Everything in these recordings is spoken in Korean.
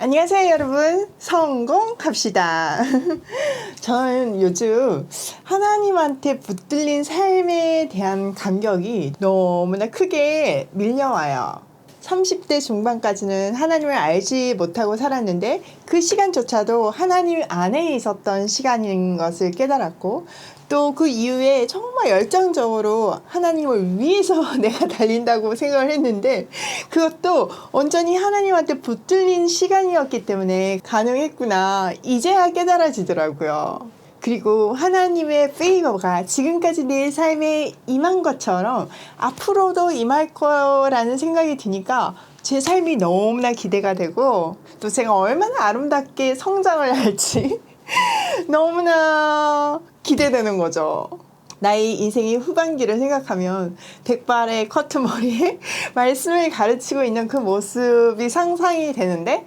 안녕하세요 여러분, 성공합시다. 저는 요즘 하나님한테 붙들린 삶에 대한 감격이 너무나 크게 밀려와요. 30대 중반까지는 하나님을 알지 못하고 살았는데 그 시간조차도 하나님 안에 있었던 시간인 것을 깨달았고, 또 그 이후에 정말 열정적으로 하나님을 위해서 내가 달린다고 생각을 했는데, 그것도 온전히 하나님한테 붙들린 시간이었기 때문에 가능했구나, 이제야 깨달아지더라고요. 그리고 하나님의 페이버가 지금까지 내 삶에 임한 것처럼 앞으로도 임할 거라는 생각이 드니까 제 삶이 너무나 기대가 되고, 또 제가 얼마나 아름답게 성장을 할지 너무나 기대되는 거죠. 나의 인생의 후반기를 생각하면 백발의 커트머리에 말씀을 가르치고 있는 그 모습이 상상이 되는데,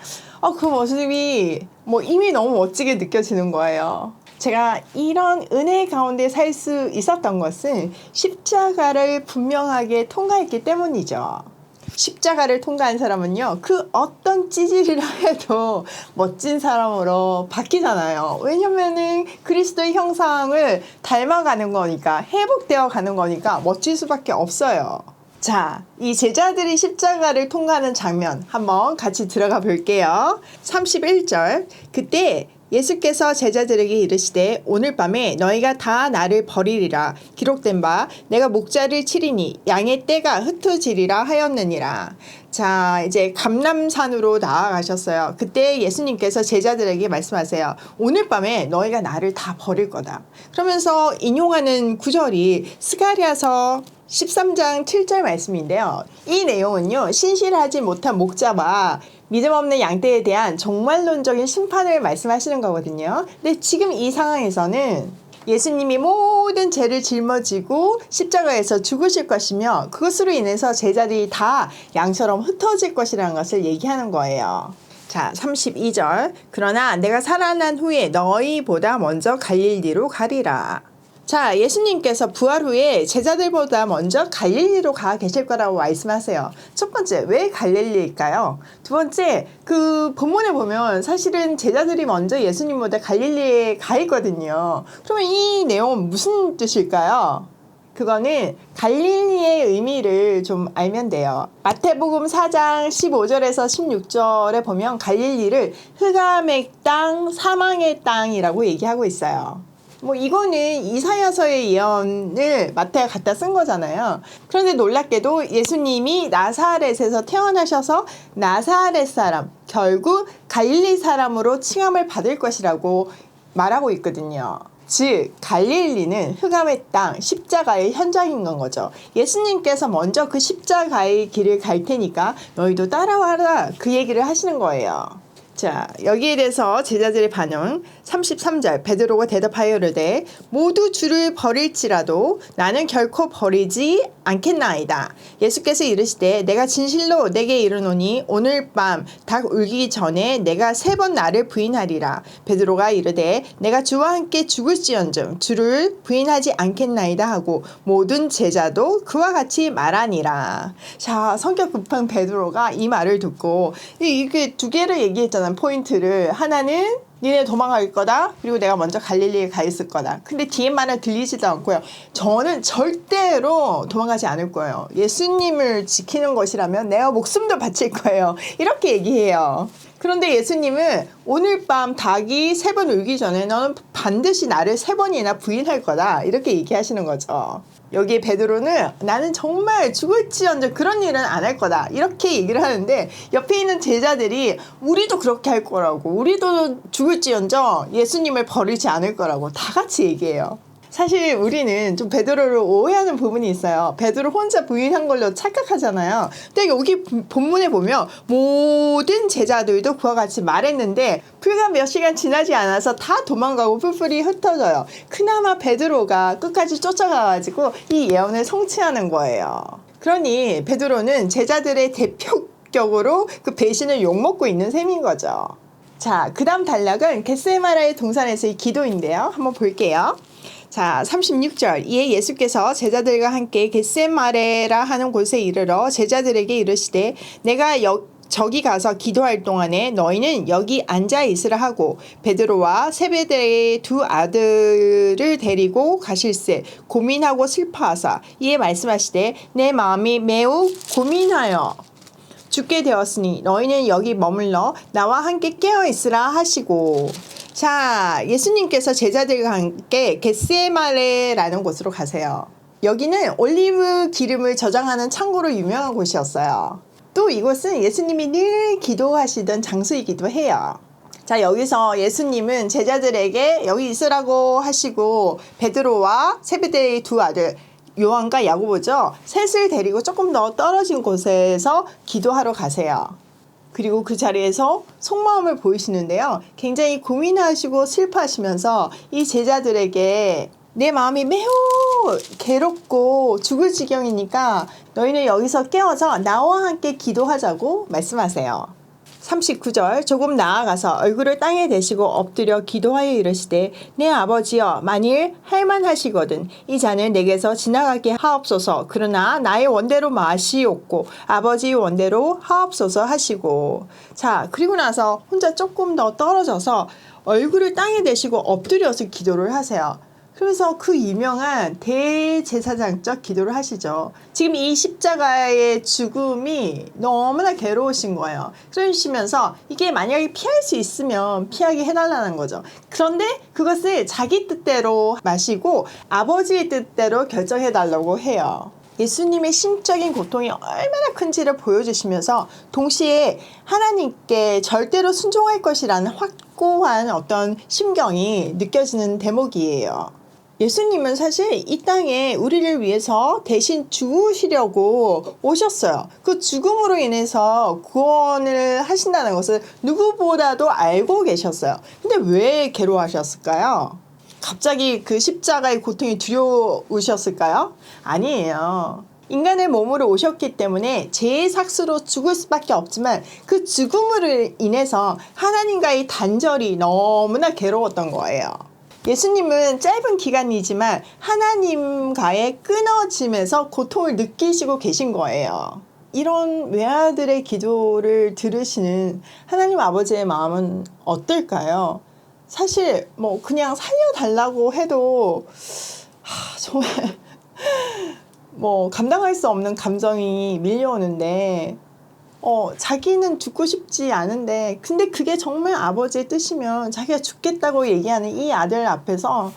그 모습이 이미 너무 멋지게 느껴지는 거예요. 제가 이런 은혜 가운데 살 수 있었던 것은 십자가를 분명하게 통과했기 때문이죠. 십자가를 통과한 사람은요, 그 어떤 찌질이라 해도 멋진 사람으로 바뀌잖아요. 왜냐면은 그리스도의 형상을 닮아가는 거니까, 회복되어 가는 거니까 멋질 수밖에 없어요. 자, 이 제자들이 십자가를 통과하는 장면 한번 같이 들어가 볼게요. 31절. 그때 예수께서 제자들에게 이르시되 오늘 밤에 너희가 다 나를 버리리라. 기록된 바 내가 목자를 치리니 양의 떼가 흩어지리라 하였느니라. 자, 이제 감람산으로 나아가셨어요. 그때 예수님께서 제자들에게 말씀하세요. 오늘 밤에 너희가 나를 다 버릴 거다. 그러면서 인용하는 구절이 스가랴서 13장 7절 말씀인데요. 이 내용은요, 신실하지 못한 목자와 믿음 없는 양떼에 대한 종말론적인 심판을 말씀하시는 거거든요. 근데 지금 이 상황에서는 예수님이 모든 죄를 짊어지고 십자가에서 죽으실 것이며, 그것으로 인해서 제자들이 다 양처럼 흩어질 것이라는 것을 얘기하는 거예요. 자, 32절. 그러나 내가 살아난 후에 너희보다 먼저 갈릴리로 가리라. 자, 예수님께서 부활 후에 제자들보다 먼저 갈릴리로 가 계실 거라고 말씀하세요. 첫 번째, 왜 갈릴리일까요? 두 번째, 그 본문에 보면 사실은 제자들이 먼저 예수님보다 갈릴리에 가 있거든요. 그러면 이 내용은 무슨 뜻일까요? 그거는 갈릴리의 의미를 좀 알면 돼요. 마태복음 4장 15절에서 16절에 보면 갈릴리를 흑암의 땅, 사망의 땅이라고 얘기하고 있어요. 이거는 이사야서의 예언을 마태가 갖다 쓴 거잖아요. 그런데 놀랍게도 예수님이 나사렛에서 태어나셔서 나사렛 사람, 결국 갈릴리 사람으로 칭함을 받을 것이라고 말하고 있거든요. 즉 갈릴리는 흑암의 땅, 십자가의 현장인 건 거죠. 예수님께서 먼저 그 십자가의 길을 갈 테니까 너희도 따라와라, 그 얘기를 하시는 거예요. 자, 여기에 대해서 제자들의 반응. 33절. 베드로가 대답하여 이르되 모두 주를 버릴지라도 나는 결코 버리지 않겠나이다. 예수께서 이르시되 내가 진실로 내게 이르노니 오늘 밤 닭 울기 전에 내가 3번 나를 부인하리라. 베드로가 이르되 내가 주와 함께 죽을지언정 주를 부인하지 않겠나이다 하고 모든 제자도 그와 같이 말하니라. 자, 성격 급한 베드로가 이 말을 듣고 이게 두 개를 얘기했잖아, 포인트를. 하나는 니네 도망갈 거다. 그리고 내가 먼저 갈릴리에 가 있을 거다. 근데 뒤에 말은 들리지도 않고요. 저는 절대로 도망가지 않을 거예요. 예수님을 지키는 것이라면 내가 목숨도 바칠 거예요. 이렇게 얘기해요. 그런데 예수님은 오늘 밤 닭이 3번 울기 전에 너는 반드시 나를 3번이나 부인할 거다, 이렇게 얘기하시는 거죠. 여기에 베드로는 나는 정말 죽을지언정 그런 일은 안 할 거다, 이렇게 얘기를 하는데, 옆에 있는 제자들이 우리도 그렇게 할 거라고, 우리도 죽을지언정 예수님을 버리지 않을 거라고 다 같이 얘기해요. 사실 우리는 좀 베드로를 오해하는 부분이 있어요. 베드로 혼자 부인한 걸로 착각하잖아요. 근데 여기 본문에 보면 모든 제자들도 그와 같이 말했는데 불과 몇 시간 지나지 않아서 다 도망가고 뿔뿔이 흩어져요. 그나마 베드로가 끝까지 쫓아가가지고 이 예언을 성취하는 거예요. 그러니 베드로는 제자들의 대표격으로 그 배신을 욕먹고 있는 셈인 거죠. 자, 그 다음 단락은 겟세마라의 동산에서의 기도인데요. 한번 볼게요. 자, 36절. 이에 예수께서 제자들과 함께 겟세마레라 하는 곳에 이르러 제자들에게 이르시되 내가 저기 가서 기도할 동안에 너희는 여기 앉아 있으라 하고 베드로와 세베대의 두 아들을 데리고 가실새 고민하고 슬퍼하사 이에 말씀하시되 내 마음이 매우 고민하여 죽게 되었으니 너희는 여기 머물러 나와 함께 깨어 있으라 하시고. 자, 예수님께서 제자들과 함께 겟세마네라는 곳으로 가세요. 여기는 올리브 기름을 저장하는 창고로 유명한 곳이었어요. 또 이곳은 예수님이 늘 기도하시던 장소이기도 해요. 자, 여기서 예수님은 제자들에게 여기 있으라고 하시고 베드로와 세베대의 두 아들 요한과 야고보죠. 셋을 데리고 조금 더 떨어진 곳에서 기도하러 가세요. 그리고 그 자리에서 속마음을 보이시는데요. 굉장히 고민하시고 슬퍼하시면서 이 제자들에게 내 마음이 매우 괴롭고 죽을 지경이니까 너희는 여기서 깨어서 나와 함께 기도하자고 말씀하세요. 39절 조금 나아가서 얼굴을 땅에 대시고 엎드려 기도하여 이르시되 내 아버지여 만일 할만하시거든 이 잔을 내게서 지나가게 하옵소서. 그러나 나의 원대로 마시옵고 아버지의 원대로 하옵소서 하시고. 자, 그리고 나서 혼자 조금 더 떨어져서 얼굴을 땅에 대시고 엎드려서 기도를 하세요. 그래서 그 유명한 대제사장적 기도를 하시죠. 지금 이 십자가의 죽음이 너무나 괴로우신 거예요. 그러시면서 이게 만약에 피할 수 있으면 피하게 해달라는 거죠. 그런데 그것을 자기 뜻대로 마시고 아버지의 뜻대로 결정해달라고 해요. 예수님의 심적인 고통이 얼마나 큰지를 보여주시면서 동시에 하나님께 절대로 순종할 것이라는 확고한 어떤 심경이 느껴지는 대목이에요. 예수님은 사실 이 땅에 우리를 위해서 대신 죽으시려고 오셨어요. 그 죽음으로 인해서 구원을 하신다는 것을 누구보다도 알고 계셨어요. 근데 왜 괴로워하셨을까요? 갑자기 그 십자가의 고통이 두려우셨을까요? 아니에요. 인간의 몸으로 오셨기 때문에 죄의 삭스로 죽을 수밖에 없지만 그 죽음으로 인해서 하나님과의 단절이 너무나 괴로웠던 거예요. 예수님은 짧은 기간이지만 하나님과의 끊어짐에서 고통을 느끼시고 계신 거예요. 이런 외아들의 기도를 들으시는 하나님 아버지의 마음은 어떨까요? 사실 뭐 그냥 살려달라고 해도 정말 뭐 감당할 수 없는 감정이 밀려오는데 자기는 죽고 싶지 않은데 근데 그게 정말 아버지의 뜻이면 자기가 죽겠다고 얘기하는 이 아들 앞에서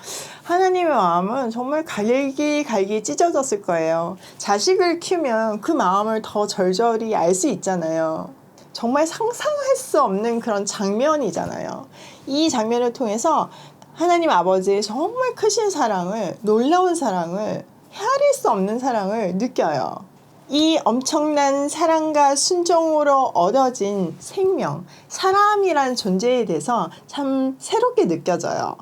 하나님의 마음은 정말 갈기 찢어졌을 거예요. 자식을 키우면 그 마음을 더 절절히 알 수 있잖아요. 정말 상상할 수 없는 그런 장면이잖아요. 이 장면을 통해서 하나님 아버지의 정말 크신 사랑을, 놀라운 사랑을, 헤아릴 수 없는 사랑을 느껴요. 이 엄청난 사랑과 순종으로 얻어진 생명, 사람이란 존재에 대해서 참 새롭게 느껴져요.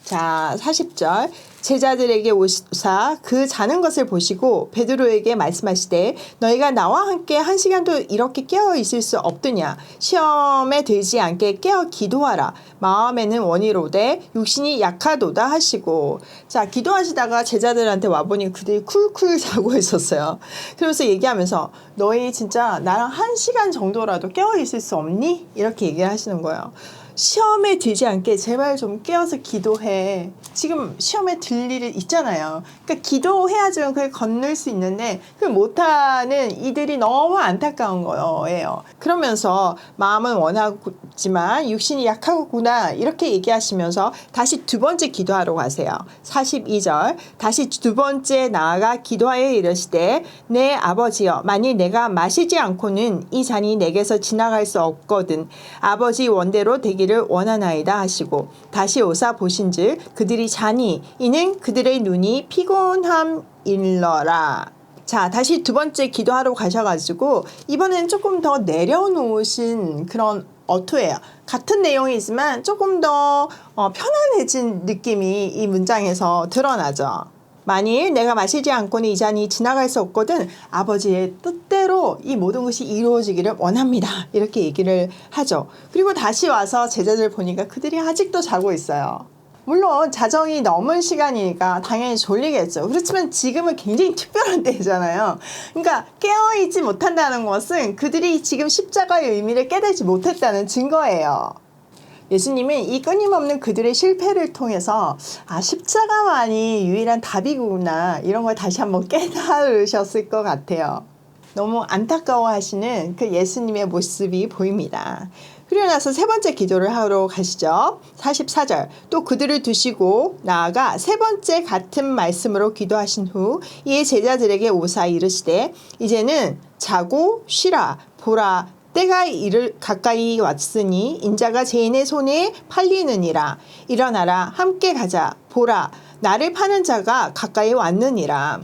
자, 40절 제자들에게 오사 그 자는 것을 보시고 베드로에게 말씀하시되 너희가 나와 함께 1시간도 이렇게 깨어 있을 수 없더냐. 시험에 들지 않게 깨어 기도하라. 마음에는 원이로되 육신이 약하도다 하시고. 자, 기도하시다가 제자들한테 와보니 그들이 쿨쿨 자고 있었어요. 그래서 얘기하면서 너희 진짜 나랑 1시간 정도라도 깨어 있을 수 없니? 이렇게 얘기를 하시는 거예요. 시험에 들지 않게 제발 좀 깨어서 기도해. 지금 시험에 들 일이 있잖아요. 그러니까 기도해야지만 그걸 건널 수 있는데 그걸 못하는 이들이 너무 안타까운 거예요. 그러면서 마음은 원하지만 육신이 약하구나 이렇게 얘기하시면서 다시 두 번째 기도하러 가세요. 42절 다시 두 번째 나아가 기도하여 이르시되 내 아버지여 만일 내가 마시지 않고는 이 잔이 내게서 지나갈 수 없거든 아버지 원대로 되기를 원하나이다 하시고 다시 오사 보신즉 그들이 자니 이는 그들의 눈이 피곤함일러라. 자, 다시 두 번째 기도하러 가셔가지고 이번에는 조금 더 내려놓으신 그런 어투예요. 같은 내용이지만 조금 더 편안해진 느낌이 이 문장에서 드러나죠. 만일 내가 마시지 않고는 이 잔이 지나갈 수 없거든 아버지의 뜻대로 이 모든 것이 이루어지기를 원합니다. 이렇게 얘기를 하죠. 그리고 다시 와서 제자들 보니까 그들이 아직도 자고 있어요. 물론 자정이 넘은 시간이니까 당연히 졸리겠죠. 그렇지만 지금은 굉장히 특별한 때잖아요. 그러니까 깨어있지 못한다는 것은 그들이 지금 십자가의 의미를 깨닫지 못했다는 증거예요. 예수님은 이 끊임없는 그들의 실패를 통해서 십자가만이 유일한 답이구나 이런 걸 다시 한번 깨달으셨을 것 같아요. 너무 안타까워하시는 그 예수님의 모습이 보입니다. 그리고 나서 세 번째 기도를 하러 가시죠. 44절. 또 그들을 두시고 나아가 세 번째 같은 말씀으로 기도하신 후 이에 제자들에게 오사 이르시되 이제는 자고 쉬라. 보라 때가 가까이 왔으니 인자가 죄인의 손에 팔리느니라. 일어나라 함께 가자. 보라 나를 파는 자가 가까이 왔느니라.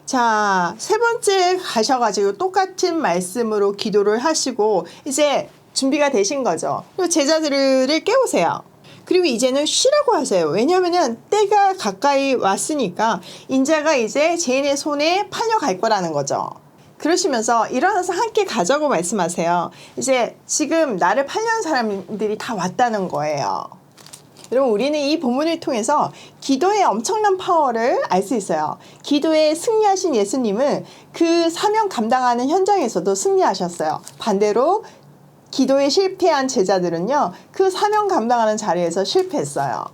자, 세 번째 가셔가지고 똑같은 말씀으로 기도를 하시고 이제 준비가 되신 거죠. 그리고 제자들을 깨우세요. 그리고 이제는 쉬라고 하세요. 왜냐하면 때가 가까이 왔으니까 인자가 이제 죄인의 손에 팔려갈 거라는 거죠. 그러시면서 일어나서 함께 가자고 말씀하세요. 이제 지금 나를 팔려는 사람들이 다 왔다는 거예요. 여러분 우리는 이 본문을 통해서 기도의 엄청난 파워를 알 수 있어요. 기도에 승리하신 예수님은 그 사명 감당하는 현장에서도 승리하셨어요. 반대로 기도에 실패한 제자들은요. 그 사명 감당하는 자리에서 실패했어요.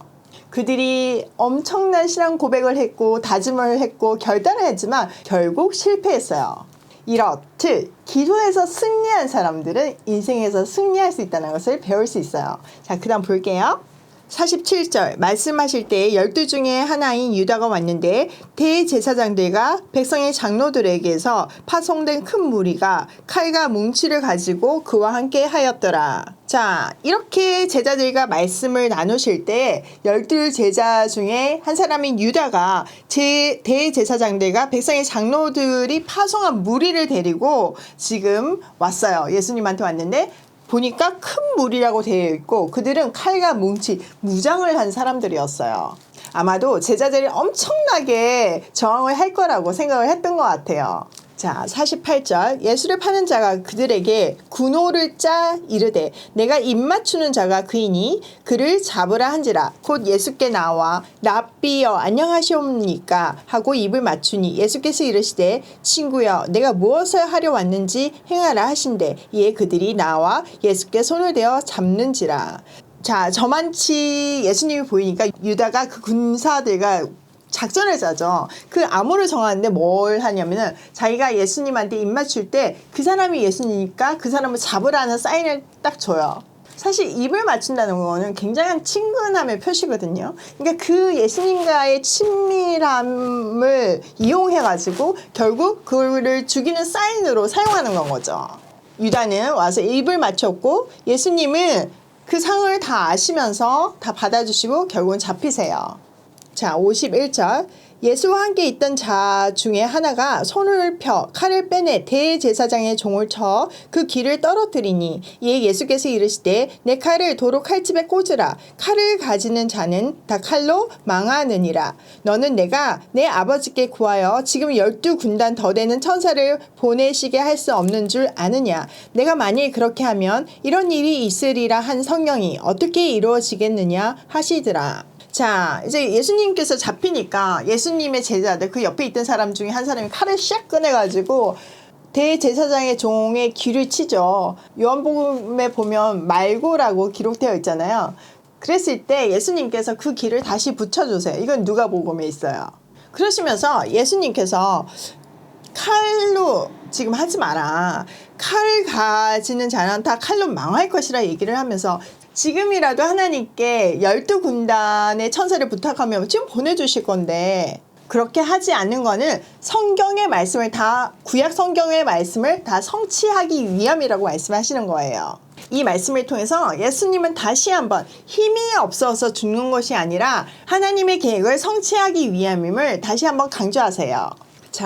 그들이 엄청난 신앙 고백을 했고 다짐을 했고 결단을 했지만 결국 실패했어요. 이렇듯 기도에서 승리한 사람들은 인생에서 승리할 수 있다는 것을 배울 수 있어요. 자, 그 다음 볼게요. 47절 말씀하실 때 12 중에 하나인 유다가 왔는데 대제사장들과 백성의 장로들에게서 파송된 큰 무리가 칼과 뭉치를 가지고 그와 함께 하였더라. 자, 이렇게 제자들과 말씀을 나누실 때 12 제자 중에 한 사람인 유다가 대제사장들과 백성의 장로들이 파송한 무리를 데리고 지금 왔어요. 예수님한테 왔는데 보니까 큰 무리라고 되어 있고 그들은 칼과 뭉치, 무장을 한 사람들이었어요. 아마도 제자들이 엄청나게 저항을 할 거라고 생각을 했던 것 같아요. 자, 48절 예수를 파는 자가 그들에게 군호를 짜 이르되 내가 입맞추는 자가 그이니 그를 잡으라 한지라. 곧 예수께 나와 랍비여 안녕하시옵니까 하고 입을 맞추니 예수께서 이르시되 친구여 내가 무엇을 하려 왔는지 행하라 하신대. 이에 그들이 나와 예수께 손을 대어 잡는지라. 자, 저만치 예수님이 보이니까 유다가 그 군사들과 작전을 짜죠. 그 암호를 정하는데 뭘 하냐면은 자기가 예수님한테 입 맞출 때 그 사람이 예수님이니까 그 사람을 잡으라는 사인을 딱 줘요. 사실 입을 맞춘다는 거는 굉장한 친근함의 표시거든요. 그러니까 그 예수님과의 친밀함을 이용해가지고 결국 그를 죽이는 사인으로 사용하는 건 거죠. 유다는 와서 입을 맞췄고 예수님은 그 상을 다 아시면서 다 받아주시고 결국은 잡히세요. 자, 51절 예수와 함께 있던 자 중에 하나가 손을 펴 칼을 빼내 대제사장의 종을 쳐 그 귀를 떨어뜨리니 이에 예수께서 이르시되 내 칼을 도로 칼집에 꽂으라. 칼을 가지는 자는 다 칼로 망하느니라. 너는 내가 내 아버지께 구하여 지금 12군단 더 되는 천사를 보내시게 할 수 없는 줄 아느냐. 내가 만일 그렇게 하면 이런 일이 있으리라 한 성경이 어떻게 이루어지겠느냐 하시더라. 자, 이제 예수님께서 잡히니까 예수님의 제자들 그 옆에 있던 사람 중에 한 사람이 칼을 샥 꺼내가지고 대제사장의 종의 귀를 치죠. 요한복음에 보면 말고라고 기록되어 있잖아요. 그랬을 때 예수님께서 그 귀를 다시 붙여주세요. 이건 누가복음에 있어요. 그러시면서 예수님께서 칼로 지금 하지 마라. 칼을 가지는 자는 다 칼로 망할 것이라 얘기를 하면서 지금이라도 하나님께 12군단의 천사를 부탁하면 지금 보내주실 건데 그렇게 하지 않는 거는 성경의 말씀을 다 구약 성경의 말씀을 다 성취하기 위함이라고 말씀하시는 거예요. 이 말씀을 통해서 예수님은 다시 한번 힘이 없어서 죽는 것이 아니라 하나님의 계획을 성취하기 위함임을 다시 한번 강조하세요.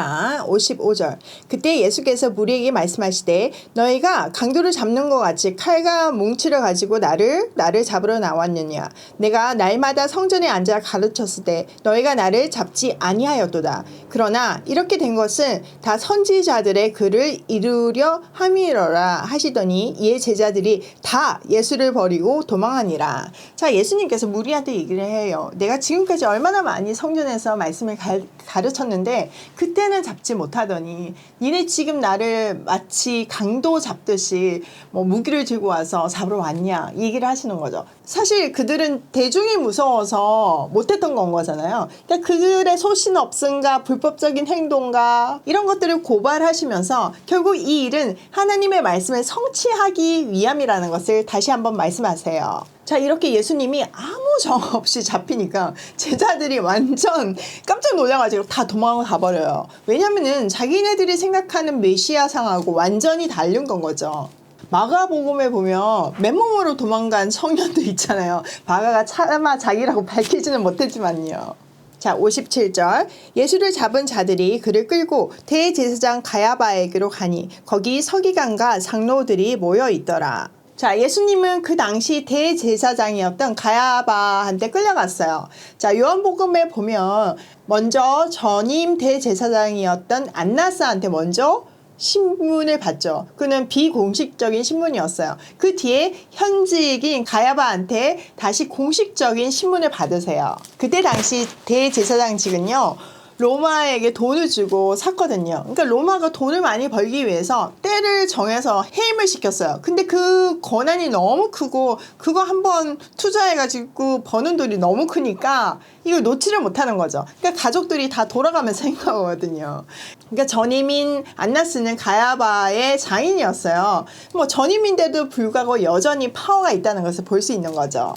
자, 55절. 그때 예수께서 무리에게 말씀하시되 너희가 강도를 잡는 것 같이 칼과 뭉치를 가지고 나를 잡으러 나왔느냐. 내가 날마다 성전에 앉아 가르쳤을 때 너희가 나를 잡지 아니하였도다. 그러나 이렇게 된 것은 다 선지자들의 글을 이루려 함이러라 하시더니 이에 제자들이 다 예수를 버리고 도망하니라. 자, 예수님께서 무리한테 얘기를 해요. 내가 지금까지 얼마나 많이 성전에서 말씀을 가르쳤는데 그때는 잡지 못하더니 니네 지금 나를 마치 강도 잡듯이 뭐 무기를 들고 와서 잡으러 왔냐 얘기를 하시는 거죠. 사실 그들은 대중이 무서워서 못했던 건 거잖아요. 그러니까 그들의 소신 없음과 불법적인 행동과 이런 것들을 고발하시면서 결국 이 일은 하나님의 말씀을 성취하기 위함이라는 것을 다시 한번 말씀하세요. 자, 이렇게 예수님이 아무 정 없이 잡히니까 제자들이 완전 깜짝 놀라가지고 다 도망을 가버려요. 왜냐면은 자기네들이 생각하는 메시아상하고 완전히 다른 건 거죠. 마가복음에 보면 맨몸으로 도망간 청년도 있잖아요. 마가가 차마 자기라고 밝히지는 못했지만요. 자, 57절. 예수를 잡은 자들이 그를 끌고 대제사장 가야바에게로 가니 거기 서기관과 장로들이 모여 있더라. 자, 예수님은 그 당시 대제사장이었던 가야바한테 끌려갔어요. 자, 요한복음에 보면 먼저 전임 대제사장이었던 안나스한테 먼저 신문을 받죠. 그는 비공식적인 신문이었어요. 그 뒤에 현직인 가야바한테 다시 공식적인 신문을 받으세요. 그때 당시 대제사장직은요, 로마에게 돈을 주고 샀거든요. 그러니까 로마가 돈을 많이 벌기 위해서 때를 정해서 해임을 시켰어요. 근데 그 권한이 너무 크고 그거 한번 투자해가지고 버는 돈이 너무 크니까 이걸 놓지를 못하는 거죠. 그러니까 가족들이 다 돌아가면서 행하거든요. 그러니까 전임인 안나스는 가야바의 장인이었어요. 뭐 전임인데도 불구하고 여전히 파워가 있다는 것을 볼 수 있는 거죠.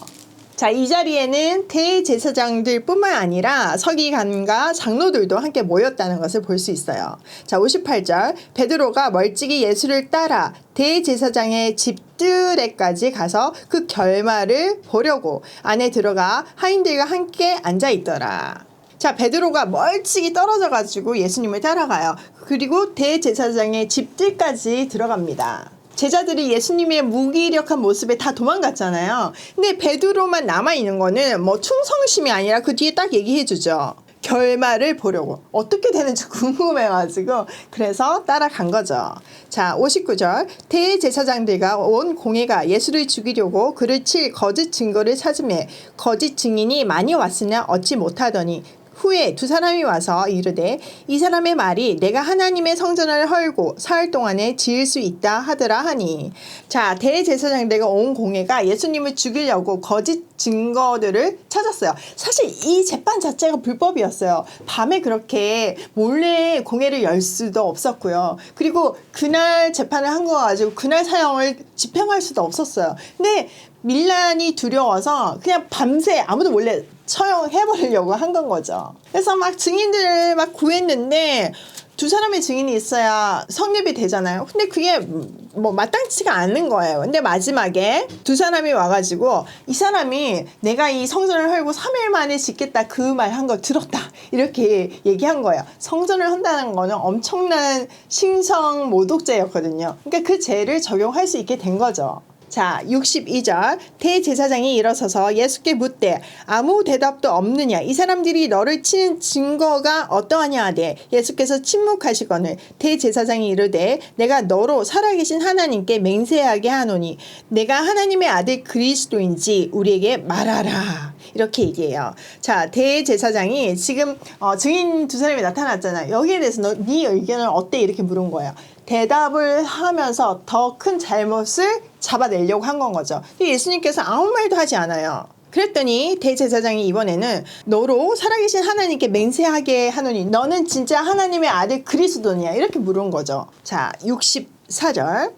자, 이 자리에는 대제사장들 뿐만 아니라 서기관과 장로들도 함께 모였다는 것을 볼 수 있어요. 자, 58절. 베드로가 멀찍이 예수를 따라 대제사장의 집들에까지 가서 그 결말을 보려고 안에 들어가 하인들과 함께 앉아 있더라. 자, 베드로가 멀찍이 떨어져 가지고 예수님을 따라가요. 그리고 대제사장의 집들까지 들어갑니다. 제자들이 예수님의 무기력한 모습에 다 도망갔잖아요. 근데 베드로만 남아있는 거는 뭐 충성심이 아니라 그 뒤에 딱 얘기해주죠. 결말을 보려고. 어떻게 되는지 궁금해가지고 그래서 따라간 거죠. 자, 59절. 대제사장들과 온 공회가 예수를 죽이려고 그를 칠 거짓 증거를 찾으매 거짓 증인이 많이 왔으나 얻지 못하더니 후에 두 사람이 와서 이르되 이 사람의 말이 내가 하나님의 성전을 헐고 사흘 동안에 지을 수 있다 하더라 하니. 자, 대제사장들과 온 공회가 예수님을 죽이려고 거짓 증거들을 찾았어요. 사실 이 재판 자체가 불법이었어요. 밤에 그렇게 몰래 공회를 열 수도 없었고요. 그리고 그날 재판을 한 거 가지고 그날 사형을 집행할 수도 없었어요. 근데 밀란이 두려워서 그냥 밤새 아무도 몰래 처형해버리려고 한 건 거죠. 그래서 막 증인들을 막 구했는데 두 사람의 증인이 있어야 성립이 되잖아요. 근데 그게 뭐 마땅치가 않은 거예요. 근데 마지막에 두 사람이 와가지고 이 사람이 내가 이 성전을 헐고 3일 만에 짓겠다 그 말 한 거 들었다 이렇게 얘기한 거예요. 성전을 한다는 거는 엄청난 신성 모독죄였거든요. 그러니까 그 죄를 적용할 수 있게 된 거죠. 자, 62절. 대제사장이 일어서서 예수께 묻되 아무 대답도 없느냐 이 사람들이 너를 치는 증거가 어떠하냐 하되 예수께서 침묵하시거늘 대제사장이 이르되 내가 너로 살아계신 하나님께 맹세하게 하노니 내가 하나님의 아들 그리스도인지 우리에게 말하라 이렇게 얘기해요. 자, 대제사장이 지금 증인 두 사람이 나타났잖아요. 여기에 대해서 네 의견은 어때 이렇게 물은 거예요. 대답을 하면서 더 큰 잘못을 잡아내려고 한 건 거죠. 예수님께서 아무 말도 하지 않아요. 그랬더니 대제사장이 이번에는 너로 살아계신 하나님께 맹세하게 하노니 너는 진짜 하나님의 아들 그리스도냐 이렇게 물은 거죠. 자, 64절.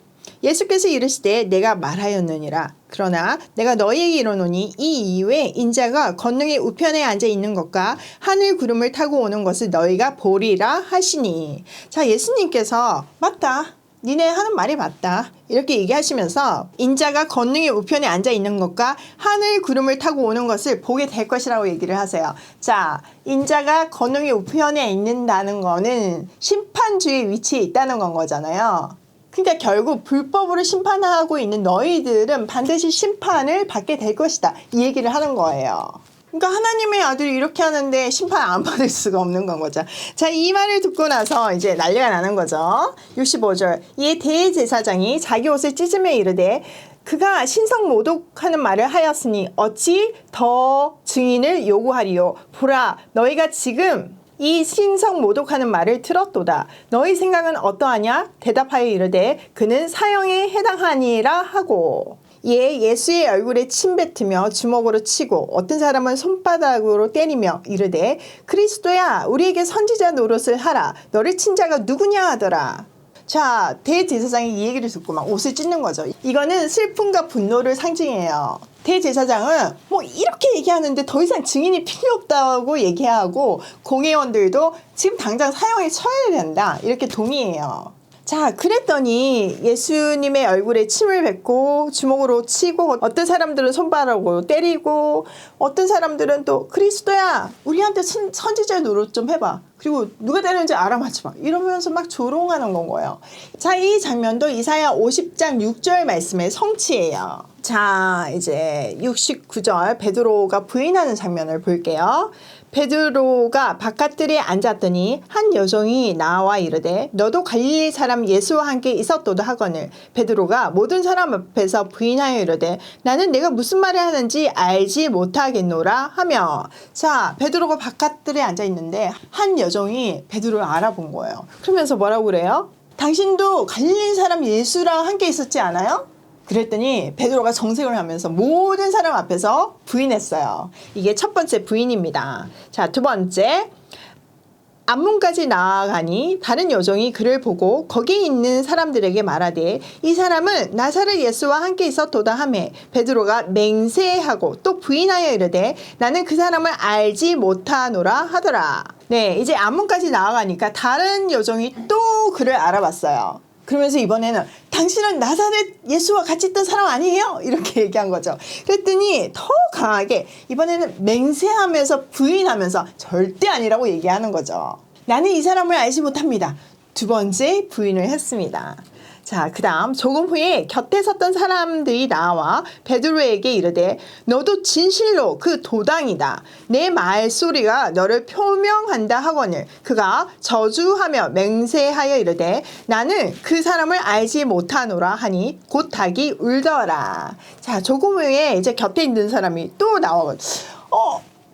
예수께서 이르시되 내가 말하였느니라. 그러나 내가 너희에게 이르노니 이 이후에 인자가 권능의 우편에 앉아 있는 것과 하늘 구름을 타고 오는 것을 너희가 보리라 하시니. 자, 예수님께서 맞다. 니네 하는 말이 맞다. 이렇게 얘기하시면서 인자가 권능의 우편에 앉아 있는 것과 하늘 구름을 타고 오는 것을 보게 될 것이라고 얘기를 하세요. 자, 인자가 권능의 우편에 있는다는 거는 심판주의 위치에 있다는 건 거잖아요. 그러니까 결국 불법으로 심판하고 있는 너희들은 반드시 심판을 받게 될 것이다. 이 얘기를 하는 거예요. 그러니까 하나님의 아들이 이렇게 하는데 심판 안 받을 수가 없는 건 거죠. 자, 이 말을 듣고 나서 이제 난리가 나는 거죠. 65절. 이에 대제사장이 자기 옷을 찢으며 이르되 그가 신성 모독하는 말을 하였으니 어찌 더 증인을 요구하리요. 보라, 너희가 지금 이 신성 모독하는 말을 들었도다. 너희 생각은 어떠하냐? 대답하여 이르되 그는 사형에 해당하니라 하고. 이에 예수의 얼굴에 침 뱉으며 주먹으로 치고 어떤 사람은 손바닥으로 때리며 이르되 그리스도야, 우리에게 선지자 노릇을 하라. 너를 친 자가 누구냐 하더라. 자, 대제사장이 이 얘기를 듣고 막 옷을 찢는 거죠. 이거는 슬픔과 분노를 상징해요. 대제사장은 뭐 이렇게 얘기하는데 더 이상 증인이 필요 없다고 얘기하고 공회원들도 지금 당장 사형에 처해야 된다. 이렇게 동의해요. 자, 그랬더니 예수님의 얼굴에 침을 뱉고 주먹으로 치고 어떤 사람들은 손바닥으로 때리고 어떤 사람들은 또 그리스도야, 우리한테 선지자 노릇 좀 해봐. 그리고 누가 때리는지 알아맞혀봐. 이러면서 막 조롱하는 건 거예요. 자, 이 장면도 이사야 50장 6절 말씀의 성취예요. 자, 이제 69절 베드로가 부인하는 장면을 볼게요. 베드로가 바깥들에 앉았더니 한 여종이 나와 이르되 너도 갈릴리 사람 예수와 함께 있었도다 하거늘 베드로가 모든 사람 앞에서 부인하여 이르되 나는 내가 무슨 말을 하는지 알지 못하겠노라 하며. 자, 베드로가 바깥들에 앉아 있는데 한 여종이 베드로를 알아본 거예요. 그러면서 뭐라고 그래요? 당신도 갈릴리 사람 예수랑 함께 있었지 않아요? 그랬더니 베드로가 정색을 하면서 모든 사람 앞에서 부인했어요. 이게 첫 번째 부인입니다. 자, 두 번째, 앞문까지 나아가니 다른 여종이 그를 보고 거기 있는 사람들에게 말하되 이 사람은 나사렛 예수와 함께 있었도다 하매 베드로가 맹세하고 또 부인하여 이르되 나는 그 사람을 알지 못하노라 하더라. 네, 이제 앞문까지 나아가니까 다른 여종이 또 그를 알아봤어요. 그러면서 이번에는 당신은 나사렛 예수와 같이 있던 사람 아니에요? 이렇게 얘기한 거죠. 그랬더니 더 강하게 이번에는 맹세하면서 부인하면서 절대 아니라고 얘기하는 거죠. 나는 이 사람을 알지 못합니다. 두 번째 부인을 했습니다. 자, 그 다음 조금 후에 곁에 섰던 사람들이 나와 베드로에게 이르되 너도 진실로 그 도당이다. 내 말소리가 너를 표명한다 하거늘 그가 저주하며 맹세하여 이르되 나는 그 사람을 알지 못하노라 하니 곧 닭이 울더라. 자, 조금 후에 이제 곁에 있는 사람이 또 나와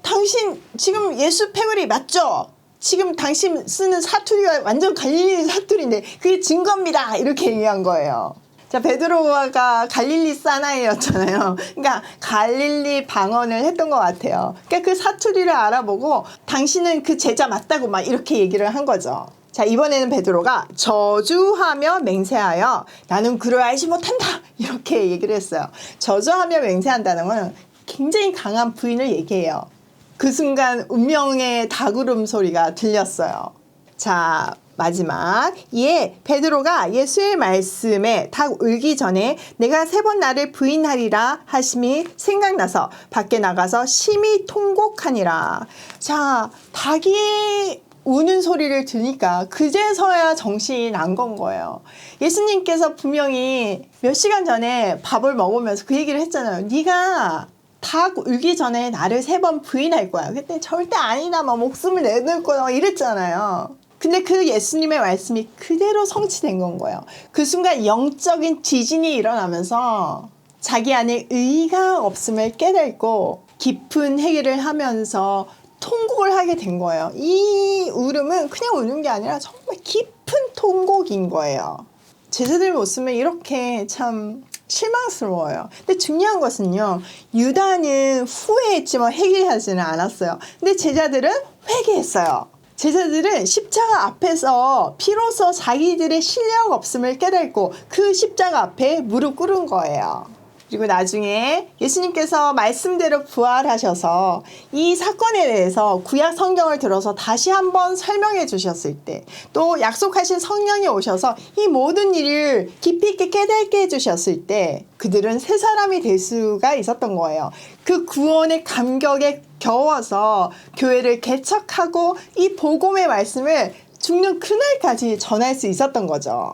당신 지금 예수 패거리 맞죠? 지금 당신 쓰는 사투리가 완전 갈릴리 사투리인데 그게 증거입니다. 이렇게 얘기한 거예요. 자, 베드로가 갈릴리 사나이였잖아요. 그러니까 갈릴리 방언을 했던 것 같아요. 그러니까 그 사투리를 알아보고 당신은 그 제자 맞다고 막 이렇게 얘기를 한 거죠. 자, 이번에는 베드로가 저주하며 맹세하여 나는 그를 알지 못한다. 이렇게 얘기를 했어요. 저주하며 맹세한다는 건 굉장히 강한 부인을 얘기해요. 그 순간 운명의 닭울음 소리가 들렸어요. 자, 마지막. 이에 베드로가 예수의 말씀에 닭 울기 전에 내가 3번 나를 부인하리라 하심이 생각나서 밖에 나가서 심히 통곡하니라. 자, 닭이 우는 소리를 들으니까 그제서야 정신이 난 건 거예요. 예수님께서 분명히 몇 시간 전에 밥을 먹으면서 그 얘기를 했잖아요. 네가 닭 울기 전에 나를 3번 부인할 거야. 그때 절대 아니다. 막 목숨을 내놓을 거야. 이랬잖아요. 근데 그 예수님의 말씀이 그대로 성취된 건 거예요. 그 순간 영적인 지진이 일어나면서 자기 안에 의의가 없음을 깨닫고 깊은 회개를 하면서 통곡을 하게 된 거예요. 이 울음은 그냥 우는 게 아니라 정말 깊은 통곡인 거예요. 제자들 모습은 이렇게 참 실망스러워요. 근데 중요한 것은요. 유다는 후회했지만 회개하지는 않았어요. 근데 제자들은 회개했어요. 제자들은 십자가 앞에서 비로소 자기들의 실력 없음을 깨닫고 그 십자가 앞에 무릎 꿇은 거예요. 그리고 나중에 예수님께서 말씀대로 부활하셔서 이 사건에 대해서 구약 성경을 들어서 다시 한번 설명해 주셨을 때, 또 약속하신 성령이 오셔서 이 모든 일을 깊이 있게 깨닫게 해주셨을 때 그들은 새 사람이 될 수가 있었던 거예요. 그 구원의 감격에 겨워서 교회를 개척하고 이 복음의 말씀을 죽는 그날까지 전할 수 있었던 거죠.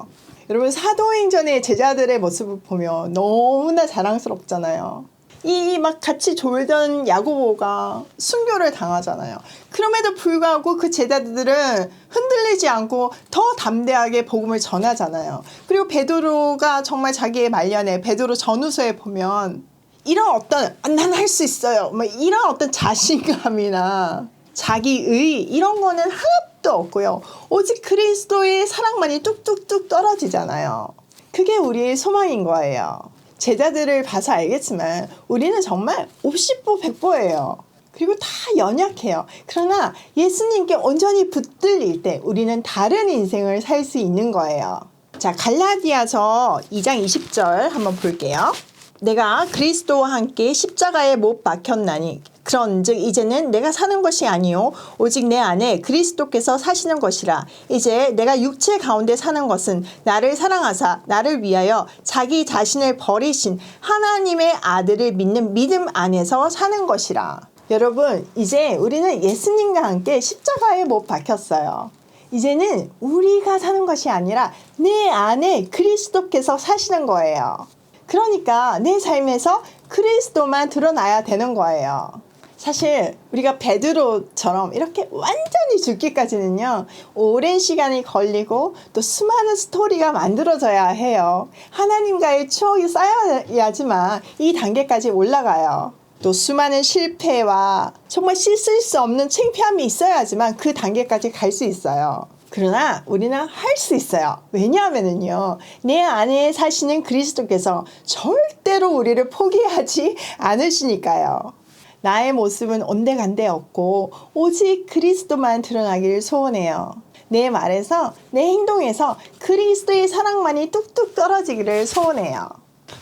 여러분, 사도행전의 제자들의 모습을 보면 너무나 자랑스럽잖아요. 이 막 같이 졸던 야고보가 순교를 당하잖아요. 그럼에도 불구하고 그 제자들은 흔들리지 않고 더 담대하게 복음을 전하잖아요. 그리고 베드로가 정말 자기의 말년에 베드로 전후서에 보면 이런 어떤 난 할 수 있어요, 뭐 이런 어떤 자신감이나 자기의 이런 거는 하나도 없고요. 오직 그리스도의 사랑만이 뚝뚝뚝 떨어지잖아요. 그게 우리의 소망인 거예요. 제자들을 봐서 알겠지만 우리는 정말 50보 100보예요. 그리고 다 연약해요. 그러나 예수님께 온전히 붙들릴 때 우리는 다른 인생을 살 수 있는 거예요. 자, 갈라디아서 2장 20절 한번 볼게요. 내가 그리스도와 함께 십자가에 못 박혔나니 그런즉 이제는 내가 사는 것이 아니요 오직 내 안에 그리스도께서 사시는 것이라. 이제 내가 육체 가운데 사는 것은 나를 사랑하사 나를 위하여 자기 자신을 버리신 하나님의 아들을 믿는 믿음 안에서 사는 것이라. 여러분, 이제 우리는 예수님과 함께 십자가에 못 박혔어요. 이제는 우리가 사는 것이 아니라 내 안에 그리스도께서 사시는 거예요. 그러니까 내 삶에서 그리스도만 드러나야 되는 거예요. 사실 우리가 베드로처럼 이렇게 완전히 죽기까지는요, 오랜 시간이 걸리고 또 수많은 스토리가 만들어져야 해요. 하나님과의 추억이 쌓여야지만 이 단계까지 올라가요. 또 수많은 실패와 정말 씻을 수 없는 창피함이 있어야지만 그 단계까지 갈 수 있어요. 그러나 우리는 할 수 있어요. 왜냐하면요, 내 안에 사시는 그리스도께서 절대로 우리를 포기하지 않으시니까요. 나의 모습은 온데간데 없고 오직 그리스도만 드러나기를 소원해요. 내 말에서, 내 행동에서 그리스도의 사랑만이 뚝뚝 떨어지기를 소원해요.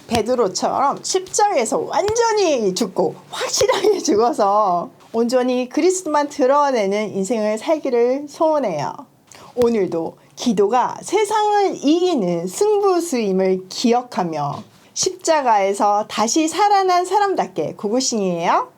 베드로처럼 십자가에서 완전히 죽고 확실하게 죽어서 온전히 그리스도만 드러내는 인생을 살기를 소원해요. 오늘도 기도가 세상을 이기는 승부수임을 기억하며 십자가에서 다시 살아난 사람답게 고고싱이에요.